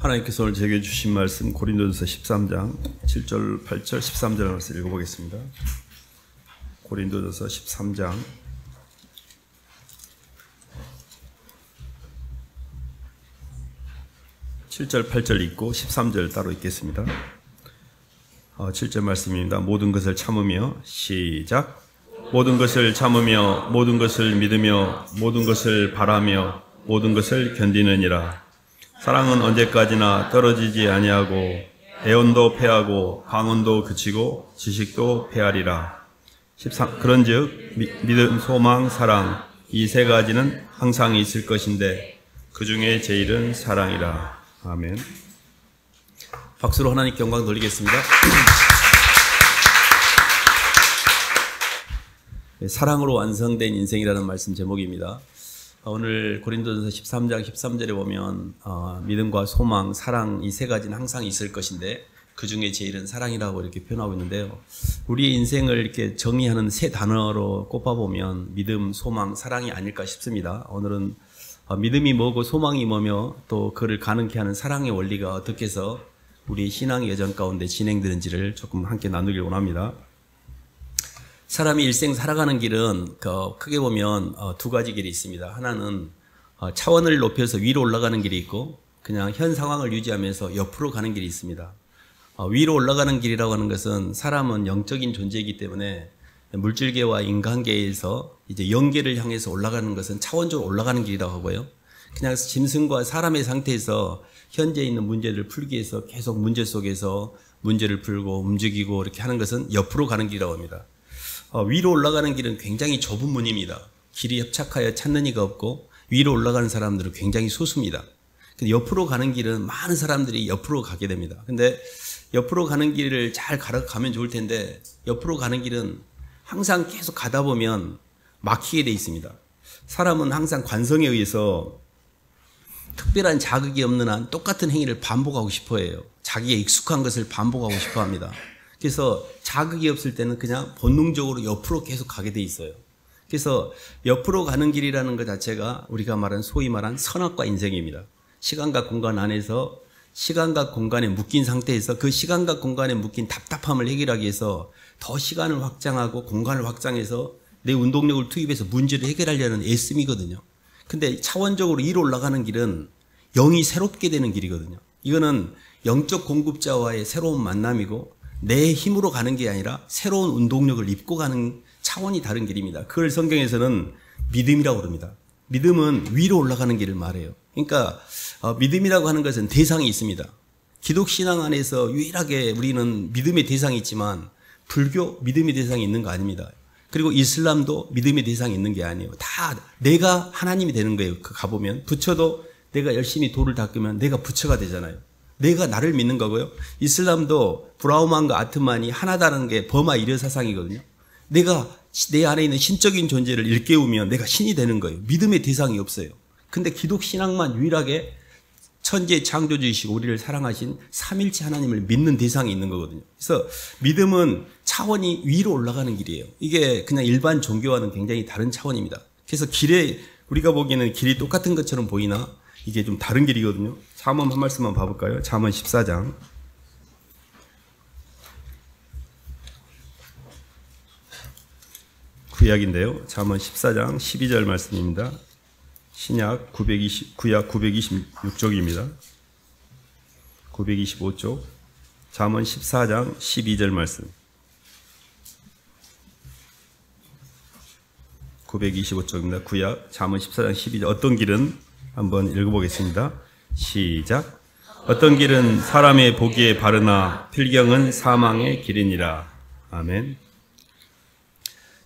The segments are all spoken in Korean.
하나님께서 오늘 제게 주신 말씀 고린도전서 13장 7절, 8절, 13절 말씀 읽어보겠습니다. 고린도전서 13장 7절, 8절 읽고 13절 따로 읽겠습니다. 7절 말씀입니다. 모든 것을 참으며 시작. 모든 것을 참으며 모든 것을 믿으며 모든 것을 바라며 모든 것을 견디느니라. 사랑은 언제까지나 떨어지지 아니하고 애원도 패하고 방언도 그치고 지식도 패하리라. 13. 그런즉 믿음, 소망, 사랑 이 세 가지는 항상 있을 것인데 그 중에 제일은 사랑이라. 아멘. 박수로 하나님께 영광 돌리겠습니다. 사랑으로 완성된 인생이라는 말씀 제목입니다. 오늘 고린도전서 13장 13절에 보면 믿음과 소망, 사랑 이 세 가지는 항상 있을 것인데 그 중에 제일은 사랑이라고 이렇게 표현하고 있는데요. 우리의 인생을 이렇게 정의하는 세 단어로 꼽아보면 믿음, 소망, 사랑이 아닐까 싶습니다. 오늘은 믿음이 뭐고 소망이 뭐며 또 그를 가능케 하는 사랑의 원리가 어떻게 해서 우리 신앙의 여정 가운데 진행되는지를 조금 함께 나누길 원합니다. 사람이 일생 살아가는 길은 크게 보면 두 가지 길이 있습니다. 하나는 차원을 높여서 위로 올라가는 길이 있고 그냥 현 상황을 유지하면서 옆으로 가는 길이 있습니다. 위로 올라가는 길이라고 하는 것은 사람은 영적인 존재이기 때문에 물질계와 인간계에서 이제 영계를 향해서 올라가는 것은 차원적으로 올라가는 길이라고 하고요. 그냥 짐승과 사람의 상태에서 현재 있는 문제를 풀기 위해서 계속 문제 속에서 문제를 풀고 움직이고 이렇게 하는 것은 옆으로 가는 길이라고 합니다. 위로 올라가는 길은 굉장히 좁은 문입니다. 길이 협착하여 찾는 이가 없고 위로 올라가는 사람들은 굉장히 소수입니다. 옆으로 가는 길은 많은 사람들이 옆으로 가게 됩니다. 근데 옆으로 가는 길을 잘 가면 좋을 텐데 옆으로 가는 길은 항상 계속 가다 보면 막히게 돼 있습니다. 사람은 항상 관성에 의해서 특별한 자극이 없는 한 똑같은 행위를 반복하고 싶어 해요. 자기의 익숙한 것을 반복하고 싶어 합니다. 그래서 자극이 없을 때는 그냥 본능적으로 옆으로 계속 가게 돼 있어요. 그래서 옆으로 가는 길이라는 것 자체가 우리가 말하는 소위 말하는 선악과 인생입니다. 시간과 공간 안에서 시간과 공간에 묶인 상태에서 그 시간과 공간에 묶인 답답함을 해결하기 위해서 더 시간을 확장하고 공간을 확장해서 내 운동력을 투입해서 문제를 해결하려는 애씀이거든요. 근데 차원적으로 위로 올라가는 길은 영이 새롭게 되는 길이거든요. 이거는 영적 공급자와의 새로운 만남이고 내 힘으로 가는 게 아니라 새로운 운동력을 입고 가는 차원이 다른 길입니다. 그걸 성경에서는 믿음이라고 부릅니다. 믿음은 위로 올라가는 길을 말해요. 그러니까 믿음이라고 하는 것은 대상이 있습니다. 기독신앙 안에서 유일하게 우리는 믿음의 대상이 있지만 불교 믿음의 대상이 있는 거 아닙니다. 그리고 이슬람도 믿음의 대상이 있는 게 아니에요. 다 내가 하나님이 되는 거예요. 가보면 부처도 내가 열심히 돌을 닦으면 내가 부처가 되잖아요. 내가 나를 믿는 거고요. 이슬람도 브라우만과 아트만이 하나다라는 게 버마 이려 사상이거든요. 내가 내 안에 있는 신적인 존재를 일깨우면 내가 신이 되는 거예요. 믿음의 대상이 없어요. 근데 기독신앙만 유일하게 천재 창조주이시고 우리를 사랑하신 삼일체 하나님을 믿는 대상이 있는 거거든요. 그래서 믿음은 차원이 위로 올라가는 길이에요. 이게 그냥 일반 종교와는 굉장히 다른 차원입니다. 그래서 길에 우리가 보기에는 길이 똑같은 것처럼 보이나 이게 좀 다른 길이거든요. 잠언 한 말씀만 봐볼까요? 잠언 14장 구약인데요. 잠언 14장 12절 말씀입니다. 신약 구약 926쪽입니다. 925쪽 잠언 14장 12절 말씀 925쪽입니다. 구약 잠언 14장 12절 어떤 길은 한번 읽어보겠습니다. 시작. 어떤 길은 사람의 보기에 바르나 필경은 사망의 길이니라. 아멘.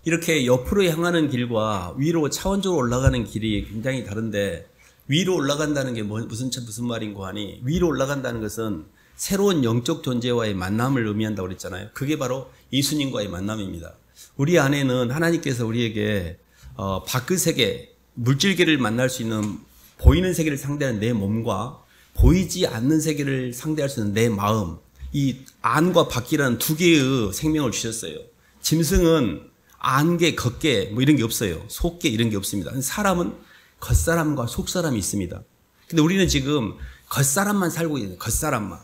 이렇게 옆으로 향하는 길과 위로 차원적으로 올라가는 길이 굉장히 다른데 위로 올라간다는 게 무슨 말인고 하니 위로 올라간다는 것은 새로운 영적 존재와의 만남을 의미한다고 그랬잖아요. 그게 바로 예수님과의 만남입니다. 우리 안에는 하나님께서 우리에게 밖의 세계, 물질계를 만날 수 있는 보이는 세계를 상대하는 내 몸과 보이지 않는 세계를 상대할 수 있는 내 마음, 이 안과 밖이라는 두 개의 생명을 주셨어요. 짐승은 안개, 겉개 뭐 이런 게 없어요. 속개 이런 게 없습니다. 사람은 겉사람과 속사람이 있습니다. 근데 우리는 지금 겉사람만 살고 있는 겉사람만.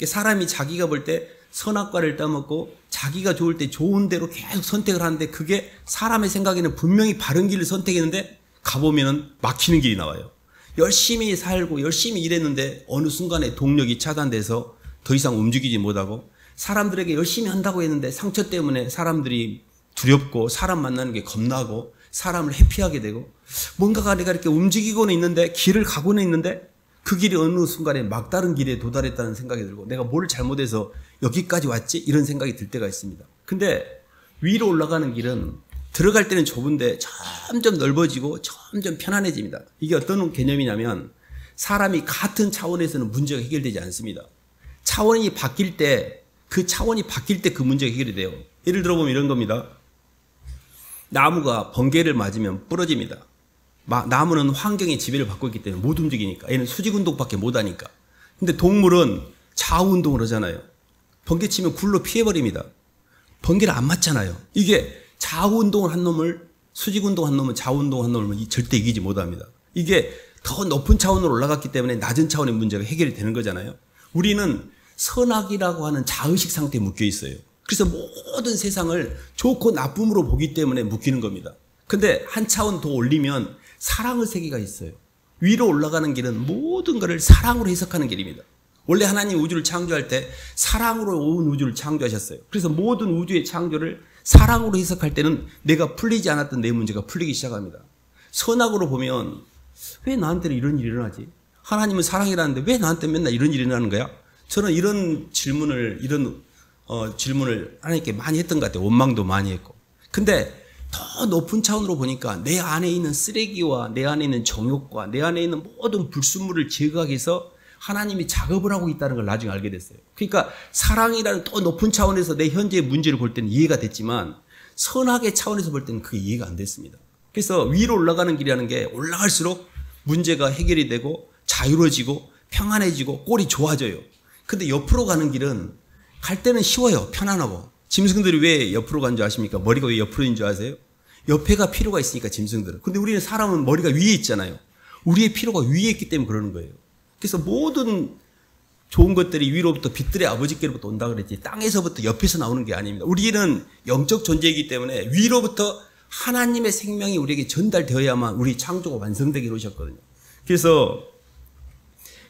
사람이 자기가 볼 때 선악과를 따먹고 자기가 좋을 때 좋은 대로 계속 선택을 하는데 그게 사람의 생각에는 분명히 바른 길을 선택했는데 가보면은 막히는 길이 나와요. 열심히 살고 열심히 일했는데 어느 순간에 동력이 차단돼서 더 이상 움직이지 못하고 사람들에게 열심히 한다고 했는데 상처 때문에 사람들이 두렵고 사람 만나는 게 겁나고 사람을 회피하게 되고 뭔가가 내가 이렇게 움직이고는 있는데 길을 가고는 있는데 그 길이 어느 순간에 막다른 길에 도달했다는 생각이 들고 내가 뭘 잘못해서 여기까지 왔지? 이런 생각이 들 때가 있습니다. 근데 위로 올라가는 길은 들어갈 때는 좁은데 점점 넓어지고 점점 편안해집니다. 이게 어떤 개념이냐면 사람이 같은 차원에서는 문제가 해결되지 않습니다. 차원이 바뀔 때 그 문제가 해결이 돼요. 예를 들어보면 이런 겁니다. 나무가 번개를 맞으면 부러집니다. 나무는 환경의 지배를 받고 있기 때문에 못 움직이니까. 얘는 수직운동밖에 못하니까. 근데 동물은 좌우운동을 하잖아요. 번개 치면 굴로 피해버립니다. 번개를 안 맞잖아요. 이게 좌우운동을 한 놈을 수직운동 한 놈은 좌우운동 한 놈을 절대 이기지 못합니다. 이게 더 높은 차원으로 올라갔기 때문에 낮은 차원의 문제가 해결이 되는 거잖아요. 우리는 선악이라고 하는 자의식 상태에 묶여 있어요. 그래서 모든 세상을 좋고 나쁨으로 보기 때문에 묶이는 겁니다. 근데 한 차원 더 올리면 사랑의 세계가 있어요. 위로 올라가는 길은 모든 것을 사랑으로 해석하는 길입니다. 원래 하나님 우주를 창조할 때 사랑으로 온 우주를 창조하셨어요. 그래서 모든 우주의 창조를 사랑으로 해석할 때는 내가 풀리지 않았던 내 문제가 풀리기 시작합니다. 선악으로 보면 왜 나한테는 이런 일이 일어나지? 하나님은 사랑이라는데 왜 나한테 맨날 이런 일이 일어나는 거야? 저는 이런 질문을 하나님께 많이 했던 것 같아요. 원망도 많이 했고. 근데 더 높은 차원으로 보니까 내 안에 있는 쓰레기와 내 안에 있는 정욕과 내 안에 있는 모든 불순물을 제거하기 위해서 하나님이 작업을 하고 있다는 걸 나중에 알게 됐어요. 그러니까 사랑이라는 더 높은 차원에서 내 현재의 문제를 볼 때는 이해가 됐지만 선악의 차원에서 볼 때는 그게 이해가 안 됐습니다. 그래서 위로 올라가는 길이라는 게 올라갈수록 문제가 해결이 되고 자유로워지고 평안해지고 꼴이 좋아져요. 근데 옆으로 가는 길은 갈 때는 쉬워요. 편안하고. 짐승들이 왜 옆으로 간 줄 아십니까? 머리가 왜 옆으로인 줄 아세요? 옆에가 필요가 있으니까 짐승들은. 근데 우리는 사람은 머리가 위에 있잖아요. 우리의 필요가 위에 있기 때문에 그러는 거예요. 그래서 모든 좋은 것들이 위로부터 빛들의 아버지께로부터 온다 그랬지 땅에서부터 옆에서 나오는 게 아닙니다. 우리는 영적 존재이기 때문에 위로부터 하나님의 생명이 우리에게 전달되어야만 우리 창조가 완성되게 이루셨거든요. 그래서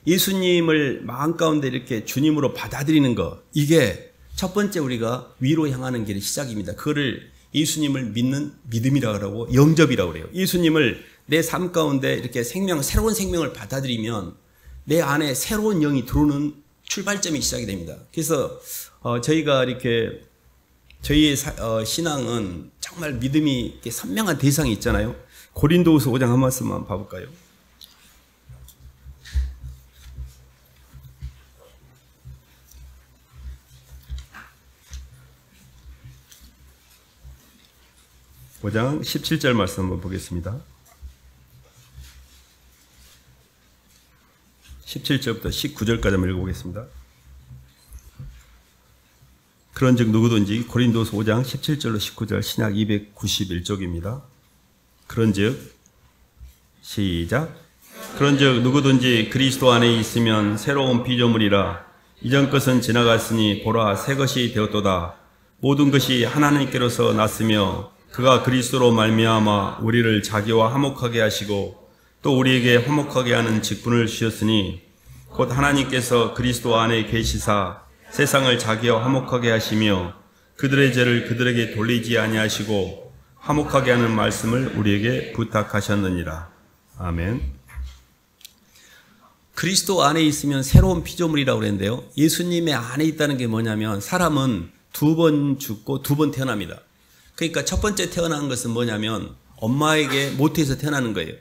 예수님을 마음 가운데 이렇게 주님으로 받아들이는 것, 이게 첫 번째 우리가 위로 향하는 길의 시작입니다. 그거를 예수님을 믿는 믿음이라고 하고 영접이라고 그래요. 예수님을 내 삶 가운데 이렇게 새로운 생명을 받아들이면 내 안에 새로운 영이 들어오는 출발점이 시작이 됩니다. 그래서 저희가 이렇게 저희의 신앙은 정말 믿음이 이렇게 선명한 대상이 있잖아요. 고린도후서 5장 한 말씀만 봐볼까요? (5장) 17절 말씀 한번 보겠습니다. 17절부터 19절까지 한번 읽어보겠습니다. 그런즉 누구든지 고린도서 5장 17절로 19절 신약 291쪽입니다. 그런즉 시작. 그런즉 누구든지 그리스도 안에 있으면 새로운 피조물이라. 이전 것은 지나갔으니 보라 새 것이 되었도다. 모든 것이 하나님께로서 났으며 그가 그리스도로 말미암아 우리를 자기와 화목하게 하시고 또 우리에게 화목하게 하는 직분을 주셨으니 곧 하나님께서 그리스도 안에 계시사 세상을 자기와 화목하게 하시며 그들의 죄를 그들에게 돌리지 아니하시고 화목하게 하는 말씀을 우리에게 부탁하셨느니라. 아멘. 그리스도 안에 있으면 새로운 피조물이라고 그랬는데요. 예수님의 안에 있다는 게 뭐냐면 사람은 두 번 죽고 두 번 태어납니다. 그러니까 첫 번째 태어나는 것은 뭐냐면 엄마에게 모태에서 태어나는 거예요.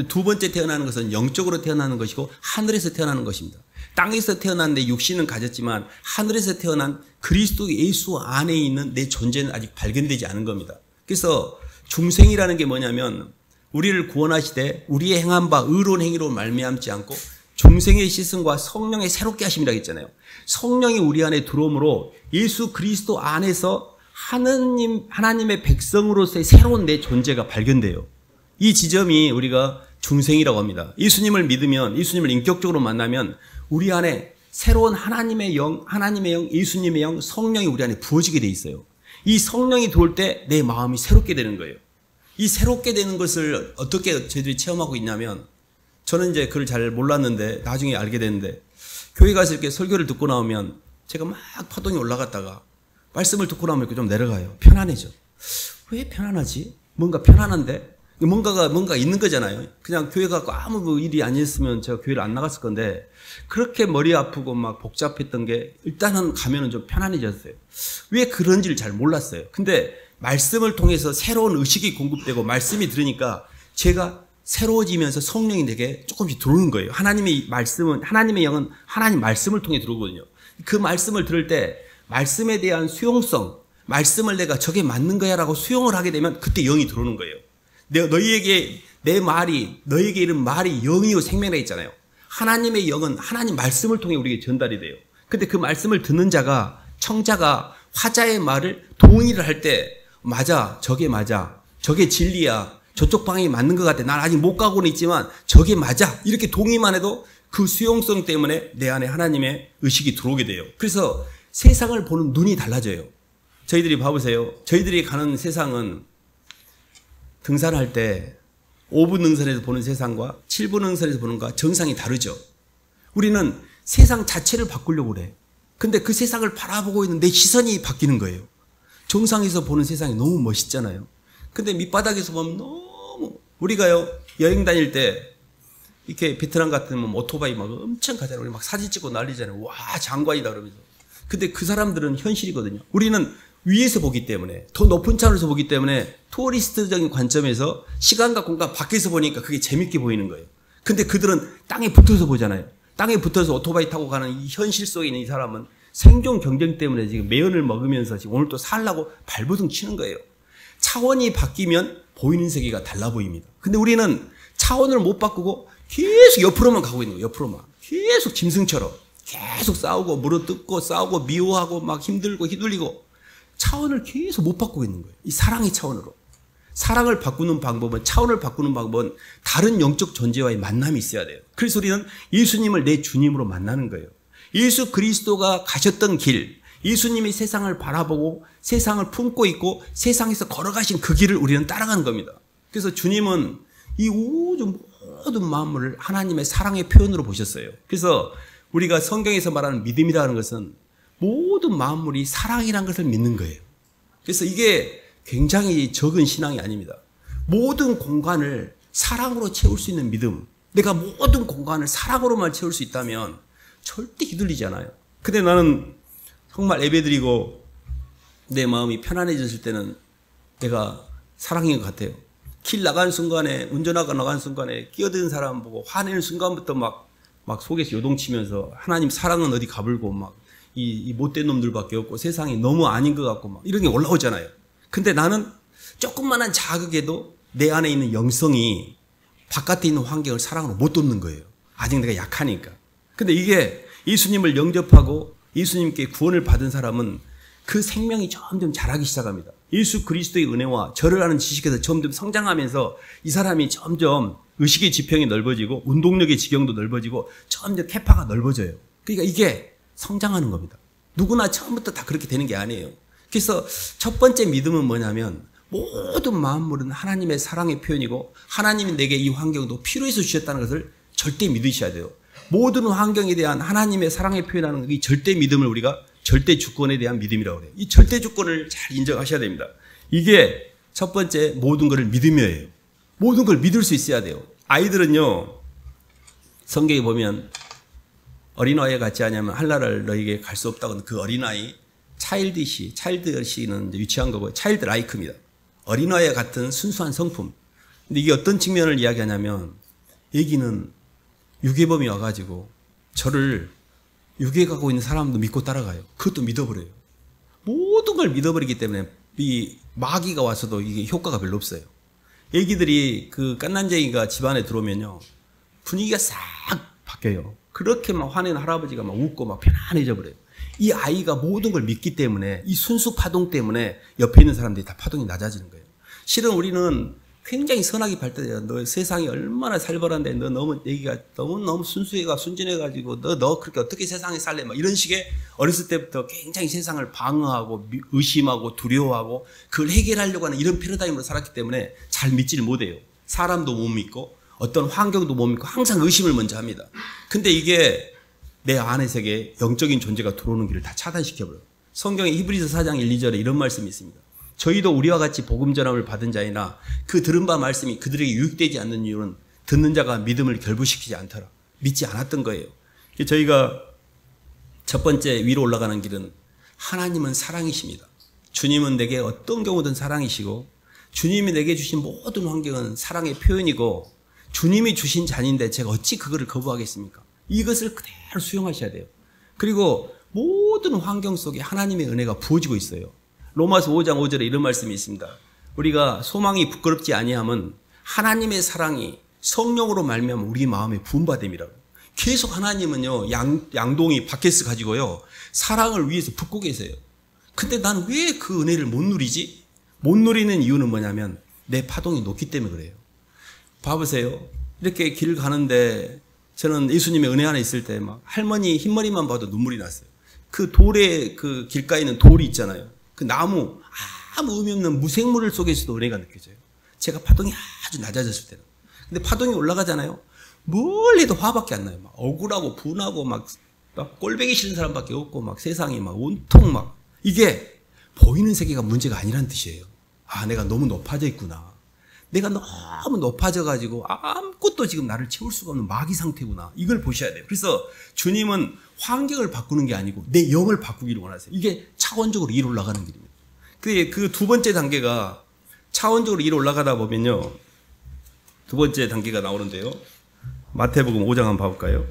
두 번째 태어나는 것은 영적으로 태어나는 것이고 하늘에서 태어나는 것입니다. 땅에서 태어났는데 육신은 가졌지만 하늘에서 태어난 그리스도 예수 안에 있는 내 존재는 아직 발견되지 않은 겁니다. 그래서 중생이라는 게 뭐냐면 우리를 구원하시되 우리의 행한 바 의로운 행위로 말미암지 않고 중생의 시승과 성령의 새롭게 하심이라고 했잖아요. 성령이 우리 안에 들어오므로 예수 그리스도 안에서 하나님의 백성으로서의 새로운 내 존재가 발견돼요. 이 지점이 우리가 중생이라고 합니다. 예수님을 믿으면, 예수님을 인격적으로 만나면 우리 안에 새로운 하나님의 영, 예수님의 영, 성령이 우리 안에 부어지게 돼 있어요. 이 성령이 들어올 때 내 마음이 새롭게 되는 거예요. 이 새롭게 되는 것을 어떻게 저희들이 체험하고 있냐면, 저는 이제 그걸 잘 몰랐는데 나중에 알게 됐는데, 교회 가서 이렇게 설교를 듣고 나오면 제가 막 파동이 올라갔다가 말씀을 듣고 나오면 이렇게 좀 내려가요. 편안해져. 왜 편안하지? 뭔가 편안한데? 뭔가 있는 거잖아요. 그냥 교회 가고 아무 일이 아니었으면 제가 교회를 안 나갔을 건데, 그렇게 머리 아프고 막 복잡했던 게 일단은 가면은 좀 편안해졌어요. 왜 그런지를 잘 몰랐어요. 근데 말씀을 통해서 새로운 의식이 공급되고 말씀이 들으니까 제가 새로워지면서 성령이 내게 조금씩 들어오는 거예요. 하나님의 말씀은, 하나님의 영은 하나님 말씀을 통해 들어오거든요. 그 말씀을 들을 때 말씀에 대한 수용성, 말씀을 내가 저게 맞는 거야 라고 수용을 하게 되면 그때 영이 들어오는 거예요. 너희에게 내 말이, 너희에게 이른 말이 영이요 생명이라 했잖아요. 하나님의 영은 하나님 말씀을 통해 우리에게 전달이 돼요. 근데 그 말씀을 듣는 자가, 청자가 화자의 말을 동의를 할 때, 맞아, 저게 맞아, 저게 진리야, 저쪽 방향이 맞는 것 같아, 난 아직 못 가고는 있지만 저게 맞아, 이렇게 동의만 해도 그 수용성 때문에 내 안에 하나님의 의식이 들어오게 돼요. 그래서 세상을 보는 눈이 달라져요. 저희들이 봐보세요. 저희들이 가는 세상은 등산할 때 5분 능선에서 보는 세상과 7분 능선에서 보는 것과 정상이 다르죠. 우리는 세상 자체를 바꾸려고 그래. 근데 그 세상을 바라보고 있는 내 시선이 바뀌는 거예요. 정상에서 보는 세상이 너무 멋있잖아요. 근데 밑바닥에서 보면 너무, 우리가요, 여행 다닐 때 이렇게 베트남 같은 오토바이 막 엄청 가잖아요. 우리 막 사진 찍고 난리잖아요. 와, 장관이다 그러면서. 근데 그 사람들은 현실이거든요. 우리는 위에서 보기 때문에, 더 높은 차원에서 보기 때문에 투어리스트적인 관점에서 시간과 공간 밖에서 보니까 그게 재밌게 보이는 거예요. 근데 그들은 땅에 붙어서 보잖아요. 땅에 붙어서 오토바이 타고 가는 이 현실 속에 있는 이 사람은 생존 경쟁 때문에 지금 매연을 먹으면서 지금 오늘 또 살라고 발버둥 치는 거예요. 차원이 바뀌면 보이는 세계가 달라 보입니다. 근데 우리는 차원을 못 바꾸고 계속 옆으로만 가고 있는 거예요. 옆으로만. 계속 짐승처럼. 계속 싸우고 물어뜯고 싸우고 미워하고 막 힘들고 휘둘리고 차원을 계속 못 바꾸고 있는 거예요. 이 사랑의 차원으로. 사랑을 바꾸는 방법은, 차원을 바꾸는 방법은 다른 영적 존재와의 만남이 있어야 돼요. 그래서 우리는 예수님을 내 주님으로 만나는 거예요. 예수 그리스도가 가셨던 길, 예수님이 세상을 바라보고 세상을 품고 있고 세상에서 걸어가신 그 길을 우리는 따라가는 겁니다. 그래서 주님은 이 우주 모든 만물을 하나님의 사랑의 표현으로 보셨어요. 그래서 우리가 성경에서 말하는 믿음이라는 것은 모든 만물이 사랑이라는 것을 믿는 거예요. 그래서 이게 굉장히 적은 신앙이 아닙니다. 모든 공간을 사랑으로 채울 수 있는 믿음, 내가 모든 공간을 사랑으로만 채울 수 있다면 절대 휘둘리지 않아요. 근데 나는 정말 예배드리고 내 마음이 편안해졌을 때는 내가 사랑인 것 같아요. 길 나간 순간에, 운전하고 나간 순간에 끼어드는 사람 보고 화내는 순간부터 막 속에서 요동치면서 하나님 사랑은 어디 가불고 막 이 못된 놈들밖에 없고 세상이 너무 아닌 것 같고 막 이런 게 올라오잖아요. 근데 나는 조금만한 자극에도 내 안에 있는 영성이 바깥에 있는 환경을 사랑으로 못 돕는 거예요. 아직 내가 약하니까. 근데 이게 예수님을 영접하고 예수님께 구원을 받은 사람은 그 생명이 점점 자라기 시작합니다. 예수 그리스도의 은혜와 저를 아는 지식에서 점점 성장하면서 이 사람이 점점 의식의 지평이 넓어지고 운동력의 지경도 넓어지고 점점 캐파가 넓어져요. 그러니까 이게 성장하는 겁니다. 누구나 처음부터 다 그렇게 되는 게 아니에요. 그래서 첫 번째 믿음은 뭐냐면 모든 만물은 하나님의 사랑의 표현이고 하나님이 내게 이 환경도 필요해서 주셨다는 것을 절대 믿으셔야 돼요. 모든 환경에 대한 하나님의 사랑의 표현하는 이 절대 믿음을 우리가 절대 주권에 대한 믿음이라고 해요. 이 절대 주권을 잘 인정하셔야 됩니다. 이게 첫 번째 모든 것을 믿음이에요. 모든 걸 믿을 수 있어야 돼요. 아이들은요, 성경에 보면 어린아이에 같지 않으면 한나라를 너에게 갈 수 없다고 그 어린아이, 차일드시는 유치한 거고 차일드 라이크입니다. 어린아이와 같은 순수한 성품. 근데 이게 어떤 측면을 이야기하냐면 애기는 유괴범이 와가지고 저를 유괴가고 있는 사람도 믿고 따라가요. 그것도 믿어버려요. 모든 걸 믿어버리기 때문에 이 마귀가 와서도 이게 효과가 별로 없어요. 애기들이 그 깐난쟁이가 집안에 들어오면요 분위기가 싹 바뀌어요. 그렇게 막 화내는 할아버지가 막 웃고 막 편안해져 버려요. 이 아이가 모든 걸 믿기 때문에 이 순수 파동 때문에 옆에 있는 사람들이 다 파동이 낮아지는 거예요. 실은 우리는 굉장히 선하게 발달돼요. 너 세상이 얼마나 살벌한데 너 너무 얘기가 너무 순수해가 순진해가지고 너 그렇게 어떻게 세상에 살래? 막 이런 식의 어렸을 때부터 굉장히 세상을 방어하고 의심하고 두려워하고 그걸 해결하려고 하는 이런 패러다임으로 살았기 때문에 잘 믿지를 못해요. 사람도 못 믿고 어떤 환경도 못 믿고 항상 의심을 먼저 합니다. 근데 이게 내 안의 세계에 영적인 존재가 들어오는 길을 다 차단시켜버려요. 성경에 히브리서 4장 1, 2절에 이런 말씀이 있습니다. 저희도 우리와 같이 복음 전함을 받은 자이나 그 들은 바 말씀이 그들에게 유익되지 않는 이유는 듣는 자가 믿음을 결부시키지 않더라. 믿지 않았던 거예요. 저희가 첫 번째 위로 올라가는 길은 하나님은 사랑이십니다. 주님은 내게 어떤 경우든 사랑이시고 주님이 내게 주신 모든 환경은 사랑의 표현이고 주님이 주신 잔인데 제가 어찌 그거를 거부하겠습니까? 이것을 그대로 수용하셔야 돼요. 그리고 모든 환경 속에 하나님의 은혜가 부어지고 있어요. 로마서 5장 5절에 이런 말씀이 있습니다. 우리가 소망이 부끄럽지 아니함은 하나님의 사랑이 성령으로 말미암아 우리 마음에 부음받음이라고. 계속 하나님은요 양동이 바켓을 가지고요 사랑을 위해서 붓고 계세요. 근데 나는 왜 그 은혜를 못 누리지? 못 누리는 이유는 뭐냐면 내 파동이 높기 때문에 그래요. 봐보세요. 이렇게 길 가는데 저는 예수님의 은혜 안에 있을 때 막 할머니 흰머리만 봐도 눈물이 났어요. 그 돌에 그 길가에 있는 돌이 있잖아요. 그 나무 아무 의미 없는 무생물 속에서도 은혜가 느껴져요. 제가 파동이 아주 낮아졌을 때는. 근데 파동이 올라가잖아요. 멀리도 화밖에 안 나요. 막 억울하고 분하고 막 꼴배기 싫은 사람밖에 없고 막 세상이 막 온통 막 이게 보이는 세계가 문제가 아니란 뜻이에요. 아, 내가 너무 높아져 있구나. 내가 너무 높아져가지고 아무것도 지금 나를 채울 수가 없는 마귀 상태구나. 이걸 보셔야 돼요. 그래서 주님은 환경을 바꾸는 게 아니고 내 영을 바꾸기를 원하세요. 이게 차원적으로 위로 올라가는 길입니다. 그 두 번째 단계가 차원적으로 위로 올라가다 보면요. 두 번째 단계가 나오는데요. 마태복음 5장 한번 봐볼까요?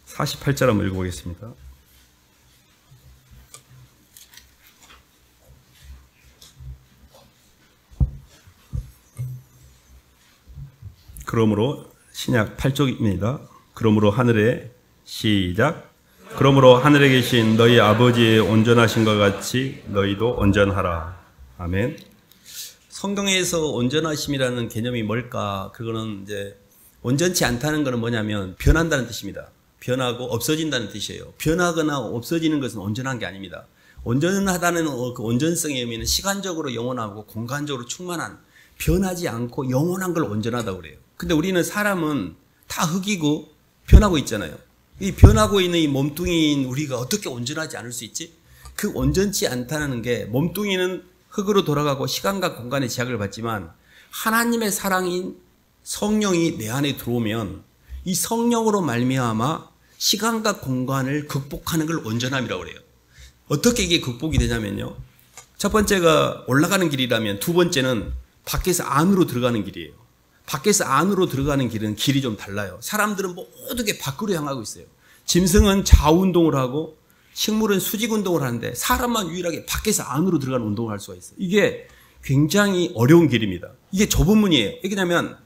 (48절) 한번 읽어보겠습니다. 그러므로 신약 8쪽입니다. 그러므로 하늘에 시작. 그러므로 하늘에 계신 너희 아버지의 온전하심과 같이 너희도 온전하라. 아멘. 성경에서 온전하심이라는 개념이 뭘까? 그거는 이제 온전치 않다는 것은 뭐냐면 변한다는 뜻입니다. 변하고 없어진다는 뜻이에요. 변하거나 없어지는 것은 온전한 게 아닙니다. 온전하다는 그 온전성의 의미는 시간적으로 영원하고 공간적으로 충만한 변하지 않고 영원한 걸 온전하다고 그래요. 근데 우리는 사람은 다 흙이고 변하고 있잖아요. 이 변하고 있는 이 몸뚱이인 우리가 어떻게 온전하지 않을 수 있지? 그 온전치 않다는 게 몸뚱이는 흙으로 돌아가고 시간과 공간의 제약을 받지만 하나님의 사랑인 성령이 내 안에 들어오면 이 성령으로 말미암아 시간과 공간을 극복하는 걸 온전함이라고 그래요. 어떻게 이게 극복이 되냐면요. 첫 번째가 올라가는 길이라면 두 번째는 밖에서 안으로 들어가는 길이에요. 밖에서 안으로 들어가는 길은 길이 좀 달라요. 사람들은 모두게 밖으로 향하고 있어요. 짐승은 좌우 운동을 하고 식물은 수직 운동을 하는데 사람만 유일하게 밖에서 안으로 들어가는 운동을 할 수가 있어요. 이게 굉장히 어려운 길입니다. 이게 좁은 문이에요. 왜냐하면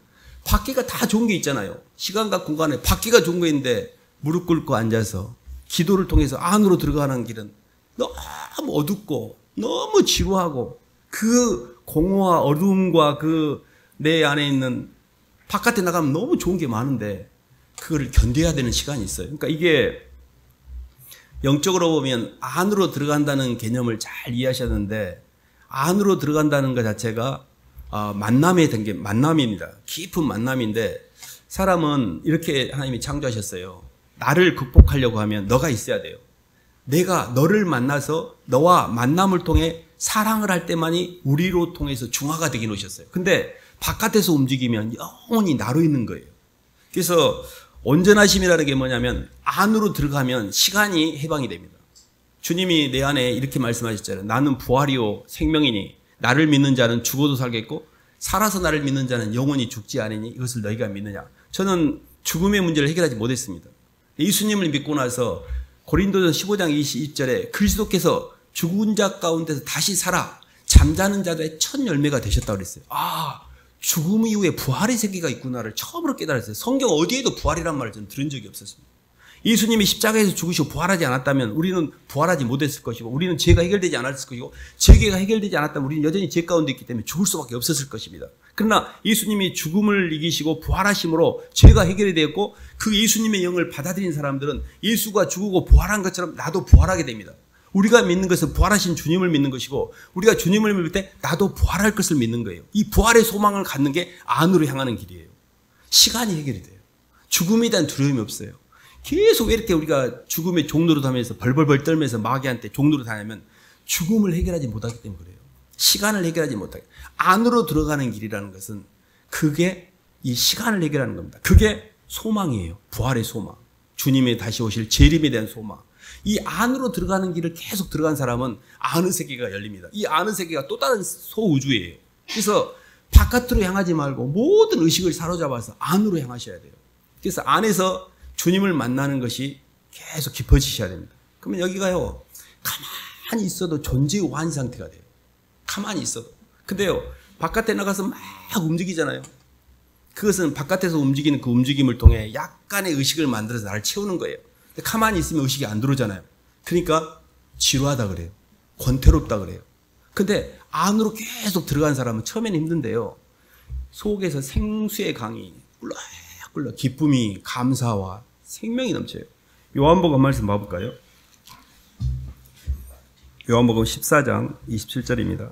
밖에가 다 좋은 게 있잖아요. 시간과 공간에 밖에가 좋은 게 있는데 무릎 꿇고 앉아서 기도를 통해서 안으로 들어가는 길은 너무 어둡고 너무 지루하고 그 공허와 어두움과 그 내 안에 있는 바깥에 나가면 너무 좋은 게 많은데 그거를 견뎌야 되는 시간이 있어요. 그러니까 이게 영적으로 보면 안으로 들어간다는 개념을 잘 이해하셨는데 안으로 들어간다는 것 자체가 만남의 단계, 만남입니다. 깊은 만남인데 사람은 이렇게 하나님이 창조하셨어요. 나를 극복하려고 하면 너가 있어야 돼요. 내가 너를 만나서 너와 만남을 통해 사랑을 할 때만이 우리로 통해서 중화가 되게 놓으셨어요. 근데 바깥에서 움직이면 영원히 나로 있는 거예요. 그래서 온전하심이라는 게 뭐냐면 안으로 들어가면 시간이 해방이 됩니다. 주님이 내 안에 이렇게 말씀하셨잖아요. 나는 부활이요 생명이니 나를 믿는 자는 죽어도 살겠고 살아서 나를 믿는 자는 영원히 죽지 않으니 이것을 너희가 믿느냐. 저는 죽음의 문제를 해결하지 못했습니다. 예수님을 믿고 나서 고린도전 15장 22절에 그리스도께서 죽은 자 가운데서 다시 살아 잠자는 자들의 첫 열매가 되셨다고 그랬어요. 죽음 이후에 부활의 세계가 있구나를 처음으로 깨달았어요. 성경 어디에도 부활이란 말을 저는 들은 적이 없었습니다. 예수님이 십자가에서 죽으시고 부활하지 않았다면 우리는 부활하지 못했을 것이고 우리는 죄가 해결되지 않았을 것이고 죄가 해결되지 않았다면 우리는 여전히 죄 가운데 있기 때문에 죽을 수밖에 없었을 것입니다. 그러나 예수님이 죽음을 이기시고 부활하심으로 죄가 해결이 되었고 그 예수님의 영을 받아들인 사람들은 예수가 죽고 부활한 것처럼 나도 부활하게 됩니다. 우리가 믿는 것은 부활하신 주님을 믿는 것이고 우리가 주님을 믿을 때 나도 부활할 것을 믿는 거예요. 이 부활의 소망을 갖는 게 안으로 향하는 길이에요. 시간이 해결이 돼요. 죽음에 대한 두려움이 없어요. 계속 왜 이렇게 우리가 죽음의 종로로 다니면서 벌벌벌 떨면서 마귀한테 종로로 다니면 죽음을 해결하지 못하기 때문에 그래요. 시간을 해결하지 못하게. 안으로 들어가는 길이라는 것은 그게 이 시간을 해결하는 겁니다. 그게 소망이에요. 부활의 소망. 주님의 다시 오실 재림에 대한 소망. 이 안으로 들어가는 길을 계속 들어간 사람은 아는 세계가 열립니다. 이 아는 세계가 또 다른 소우주예요. 그래서 바깥으로 향하지 말고 모든 의식을 사로잡아서 안으로 향하셔야 돼요. 그래서 안에서 주님을 만나는 것이 계속 깊어지셔야 됩니다. 그러면 여기가요, 가만히 있어도 존재의 완 상태가 돼요. 가만히 있어도. 근데요, 바깥에 나가서 막 움직이잖아요. 그것은 바깥에서 움직이는 그 움직임을 통해 약간의 의식을 만들어서 나를 채우는 거예요. 근데 가만히 있으면 의식이 안 들어오잖아요. 그러니까 지루하다 그래요. 권태롭다 그래요. 근데 안으로 계속 들어간 사람은 처음에는 힘든데요. 속에서 생수의 강이 꿀럭꿀럭 기쁨이 감사와 생명이 넘쳐요. 요한복음 말씀 봐볼까요? 요한복음 14장 27절입니다.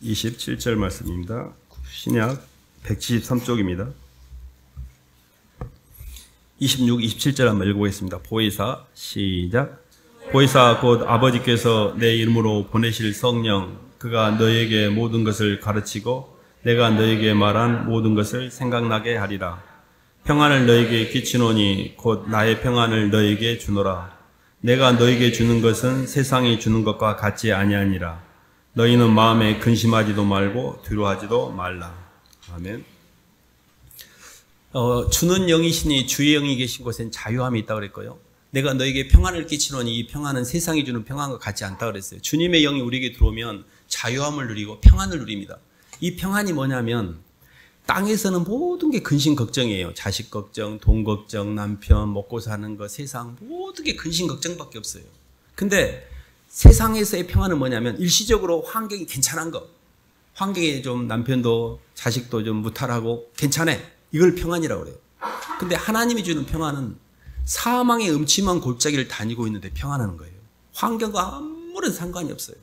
(27절) 말씀입니다. 신약 173쪽입니다. 26, 27절 한번 읽어보겠습니다. 보혜사 시작. 보혜사 곧 아버지께서 내 이름으로 보내실 성령 그가 너희에게 모든 것을 가르치고 내가 너희에게 말한 모든 것을 생각나게 하리라. 평안을 너희에게 끼치노니 곧 나의 평안을 너희에게 주노라. 내가 너희에게 주는 것은 세상이 주는 것과 같지 아니하니라. 너희는 마음에 근심하지도 말고 두려워하지도 말라. 아멘. 주는 영이시니 주의 영이 계신 곳엔 자유함이 있다 그랬고요. 내가 너에게 평안을 끼치노니 이 평안은 세상이 주는 평안과 같지 않다 그랬어요. 주님의 영이 우리에게 들어오면 자유함을 누리고 평안을 누립니다. 이 평안이 뭐냐면 땅에서는 모든 게 근심 걱정이에요. 자식 걱정, 돈 걱정, 남편, 먹고 사는 거, 세상 모든 게 근심 걱정밖에 없어요. 근데 세상에서의 평안은 뭐냐면 일시적으로 환경이 괜찮은 거. 환경이 좀 남편도 자식도 좀 무탈하고 괜찮아. 이걸 평안이라고 그래요. 근데 하나님이 주는 평안은 사망의 음침한 골짜기를 다니고 있는데 평안하는 거예요. 환경과 아무런 상관이 없어요.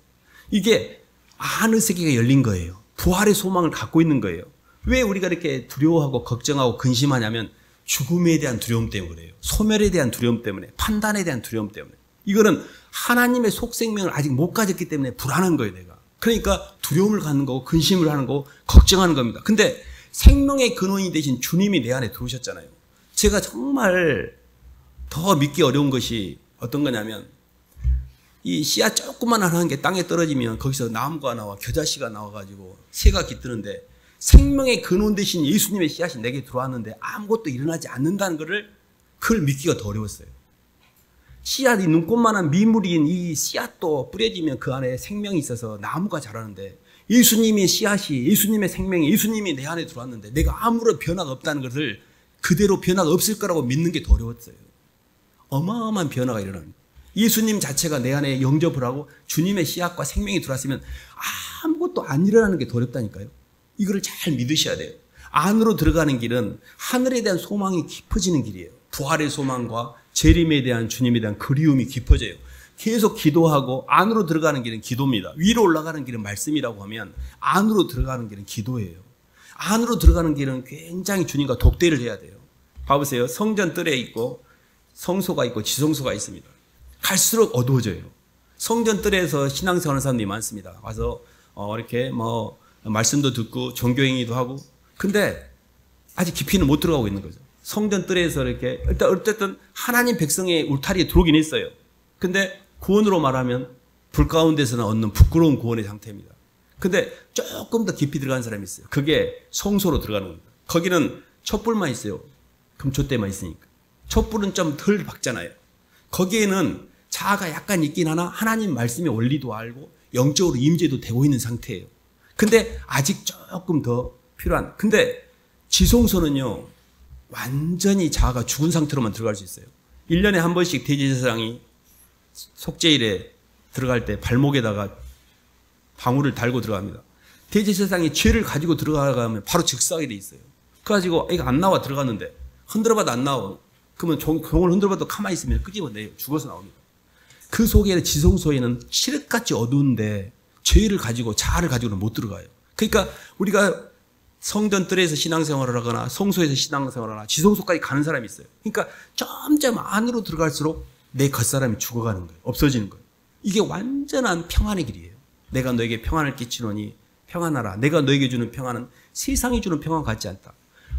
이게 아는 세계가 열린 거예요. 부활의 소망을 갖고 있는 거예요. 왜 우리가 이렇게 두려워하고 걱정하고 근심하냐면 죽음에 대한 두려움 때문에 그래요. 소멸에 대한 두려움 때문에, 판단에 대한 두려움 때문에. 이거는 하나님의 속생명을 아직 못 가졌기 때문에 불안한 거예요, 내가. 그러니까 두려움을 갖는 거고 근심을 하는 거고 걱정하는 겁니다. 근데 생명의 근원이 되신 주님이 내 안에 들어오셨잖아요. 제가 정말 더 믿기 어려운 것이 어떤 거냐면 이 씨앗 조그만 하나 한 게 땅에 떨어지면 거기서 나무가 나와 겨자씨가 나와가지고 새가 깃드는데 생명의 근원 되신 예수님의 씨앗이 내게 들어왔는데 아무것도 일어나지 않는다는 것을 그걸 믿기가 더 어려웠어요. 씨앗이 눈꽃만한 미물인 이 씨앗도 뿌려지면 그 안에 생명이 있어서 나무가 자라는데 예수님의 씨앗이 예수님의 생명이 예수님이 내 안에 들어왔는데 내가 아무런 변화가 없다는 것을 그대로 변화가 없을 거라고 믿는 게 더 어려웠어요. 어마어마한 변화가 일어납니다. 예수님 자체가 내 안에 영접을 하고 주님의 씨앗과 생명이 들어왔으면 아무것도 안 일어나는 게 더 어렵다니까요. 이거를 잘 믿으셔야 돼요. 안으로 들어가는 길은 하늘에 대한 소망이 깊어지는 길이에요. 부활의 소망과 재림에 대한 주님에 대한 그리움이 깊어져요. 계속 기도하고 안으로 들어가는 길은 기도입니다. 위로 올라가는 길은 말씀이라고 하면 안으로 들어가는 길은 기도예요. 안으로 들어가는 길은 굉장히 주님과 독대를 해야 돼요. 봐보세요. 성전 뜰에 있고 성소가 있고 지성소가 있습니다. 갈수록 어두워져요. 성전 뜰에서 신앙생활하는 사람들이 많습니다. 와서 이렇게 말씀도 듣고 종교행위도 하고 근데 아직 깊이는 못 들어가고 있는 거죠. 성전 뜰에서 이렇게 일단 어쨌든 하나님 백성의 울타리에 들어오긴 했어요. 근데 구원으로 말하면 불 가운데서는 얻는 부끄러운 구원의 상태입니다. 근데 조금 더 깊이 들어간 사람이 있어요. 그게 성소로 들어가는 겁니다. 거기는 촛불만 있어요. 금초대만 있으니까. 촛불은 좀 덜 밝잖아요. 거기에는 자아가 약간 있긴 하나 하나님 말씀의 원리도 알고 영적으로 임재도 되고 있는 상태예요. 근데 아직 조금 더 필요한. 근데 지성소는요, 완전히 자아가 죽은 상태로만 들어갈 수 있어요. 1년에 한 번씩 대제사장이 속죄일에 들어갈 때 발목에다가 방울을 달고 들어갑니다. 대제사장이 죄를 가지고 들어가면 바로 즉사하게 돼 있어요. 그래가지고 이거 안 나와 들어갔는데 흔들어봐도 안 나와. 그러면 종을 흔들어봐도 가만히 있으면 끄집어내요. 죽어서 나옵니다. 그 속에 지성소에는 칠흑같이 어두운데 죄를 가지고 자아를 가지고는 못 들어가요. 그러니까 우리가 성전 뜰에서 신앙생활을 하거나 성소에서 신앙생활을 하거나 지성소까지 가는 사람이 있어요. 그러니까 점점 안으로 들어갈수록 내 겉사람이 죽어가는 거예요. 없어지는 거예요. 이게 완전한 평안의 길이에요. 내가 너에게 평안을 끼치노니 평안하라. 내가 너에게 주는 평안은 세상이 주는 평안 같지 않다.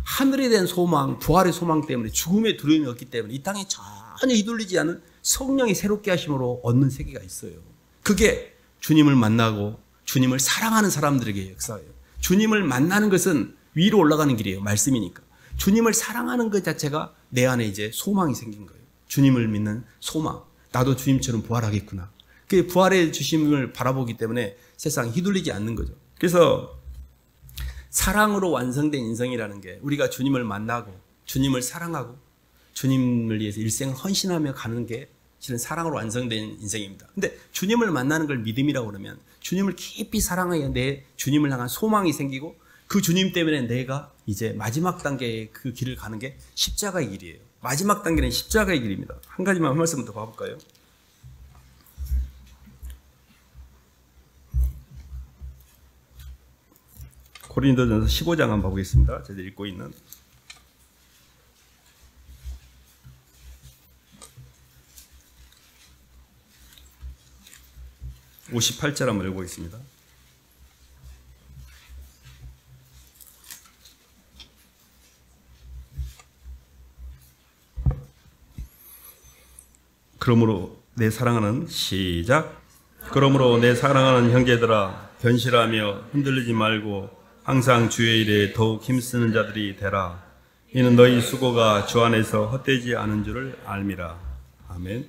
하늘에 대한 소망, 부활의 소망 때문에 죽음의 두려움이 없기 때문에 이 땅에 전혀 휘둘리지 않은 성령이 새롭게 하심으로 얻는 세계가 있어요. 그게 주님을 만나고 주님을 사랑하는 사람들에게 역사예요. 주님을 만나는 것은 위로 올라가는 길이에요. 말씀이니까. 주님을 사랑하는 것 자체가 내 안에 이제 소망이 생긴 거예요. 주님을 믿는 소망. 나도 주님처럼 부활하겠구나. 그 부활의 주심을 바라보기 때문에 세상 휘둘리지 않는 거죠. 그래서 사랑으로 완성된 인생이라는 게 우리가 주님을 만나고 주님을 사랑하고 주님을 위해서 일생을 헌신하며 가는 게 실은 사랑으로 완성된 인생입니다. 근데 주님을 만나는 걸 믿음이라고 그러면 주님을 깊이 사랑하여 내 주님을 향한 소망이 생기고 그 주님 때문에 내가 이제 마지막 단계의 그 길을 가는 게 십자가의 길이에요. 마지막 단계는 십자가의 길입니다. 한 가지만 한 말씀 더 봐볼까요? 고린도전서 15장 한번 봐보겠습니다. 저희들 읽고 있는 58절 한번 읽어보겠습니다. 그러므로 내 사랑하는 시작. 그러므로 내 사랑하는 형제들아 변실하며 흔들리지 말고 항상 주의 일에 더욱 힘쓰는 자들이 되라. 이는 너희 수고가 주 안에서 헛되지 않은 줄을 알미라. 아멘.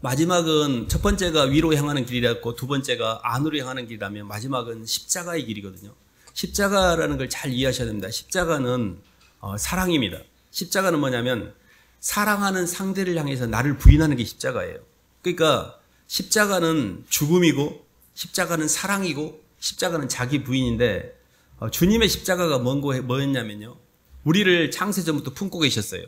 마지막은 첫 번째가 위로 향하는 길이라고 두 번째가 안으로 향하는 길이라면 마지막은 십자가의 길이거든요. 십자가라는 걸 잘 이해하셔야 됩니다. 십자가는 사랑입니다. 십자가는 뭐냐면 사랑하는 상대를 향해서 나를 부인하는 게 십자가예요. 그러니까 십자가는 죽음이고 십자가는 사랑이고 십자가는 자기 부인인데 주님의 십자가가 뭐였냐면요. 우리를 창세 전부터 품고 계셨어요.